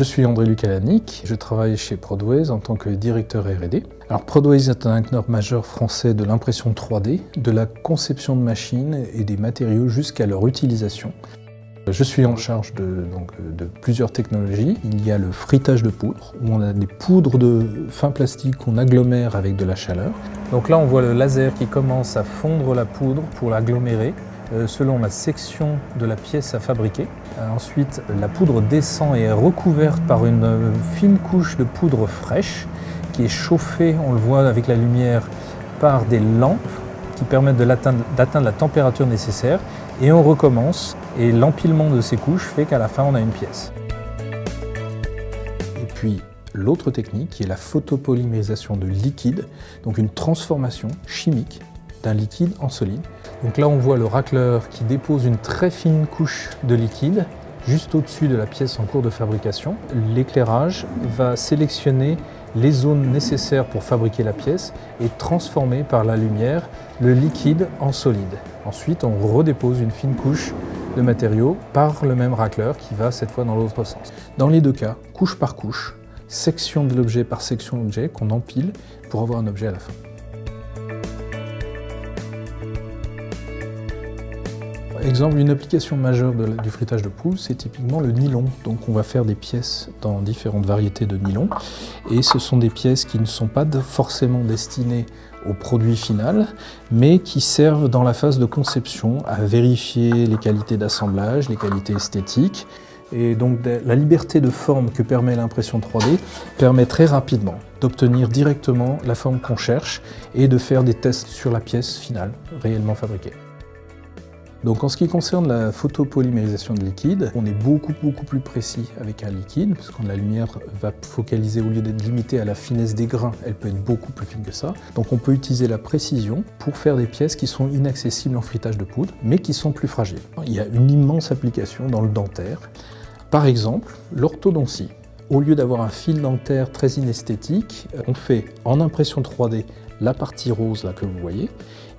Je suis André-Luc Alanic, je travaille chez Prodways en tant que directeur R&D. Alors Prodways est un acteur majeur français de l'impression 3D, de la conception de machines et des matériaux jusqu'à leur utilisation. Je suis en charge de plusieurs technologies. Il y a le frittage de poudre, où on a des poudres de fin plastique qu'on agglomère avec de la chaleur. Donc là on voit le laser qui commence à fondre la poudre pour l'agglomérer selon la section de la pièce à fabriquer. Ensuite, la poudre descend et est recouverte par une fine couche de poudre fraîche qui est chauffée, on le voit avec la lumière, par des lampes qui permettent d'atteindre la température nécessaire. Et on recommence, et l'empilement de ces couches fait qu'à la fin on a une pièce. Et puis l'autre technique qui est la photopolymérisation de liquide, donc une transformation chimique d'un liquide en solide. Donc là on voit le racleur qui dépose une très fine couche de liquide juste au-dessus de la pièce en cours de fabrication. L'éclairage va sélectionner les zones nécessaires pour fabriquer la pièce et transformer par la lumière le liquide en solide. Ensuite, on redépose une fine couche de matériaux par le même racleur qui va cette fois dans l'autre sens. Dans les deux cas, couche par couche, section de l'objet par section d'objet qu'on empile pour avoir un objet à la fin. Exemple, une application majeure du frittage de poudre, c'est typiquement le nylon. Donc on va faire des pièces dans différentes variétés de nylon. Et ce sont des pièces qui ne sont pas forcément destinées au produit final, mais qui servent dans la phase de conception à vérifier les qualités d'assemblage, les qualités esthétiques. Et donc la liberté de forme que permet l'impression 3D permet très rapidement d'obtenir directement la forme qu'on cherche et de faire des tests sur la pièce finale, réellement fabriquée. Donc en ce qui concerne la photopolymérisation de liquide, on est beaucoup plus précis avec un liquide, parce que la lumière va focaliser, au lieu d'être limitée à la finesse des grains, elle peut être beaucoup plus fine que ça. Donc on peut utiliser la précision pour faire des pièces qui sont inaccessibles en frittage de poudre, mais qui sont plus fragiles. Il y a une immense application dans le dentaire. Par exemple, l'orthodontie. Au lieu d'avoir un fil dentaire très inesthétique, on fait en impression 3D la partie rose là que vous voyez.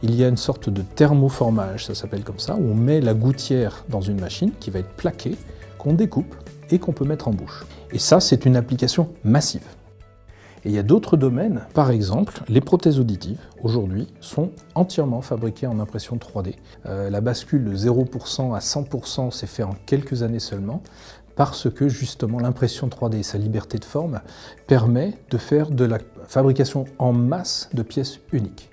Il y a une sorte de thermoformage, ça s'appelle comme ça, où on met la gouttière dans une machine qui va être plaquée, qu'on découpe et qu'on peut mettre en bouche. Et ça, c'est une application massive. Et il y a d'autres domaines, par exemple, les prothèses auditives, aujourd'hui, sont entièrement fabriquées en impression 3D. La bascule de 0% à 100% s'est fait en quelques années seulement, parce que justement l'impression 3D et sa liberté de forme permet de faire de la fabrication en masse de pièces uniques.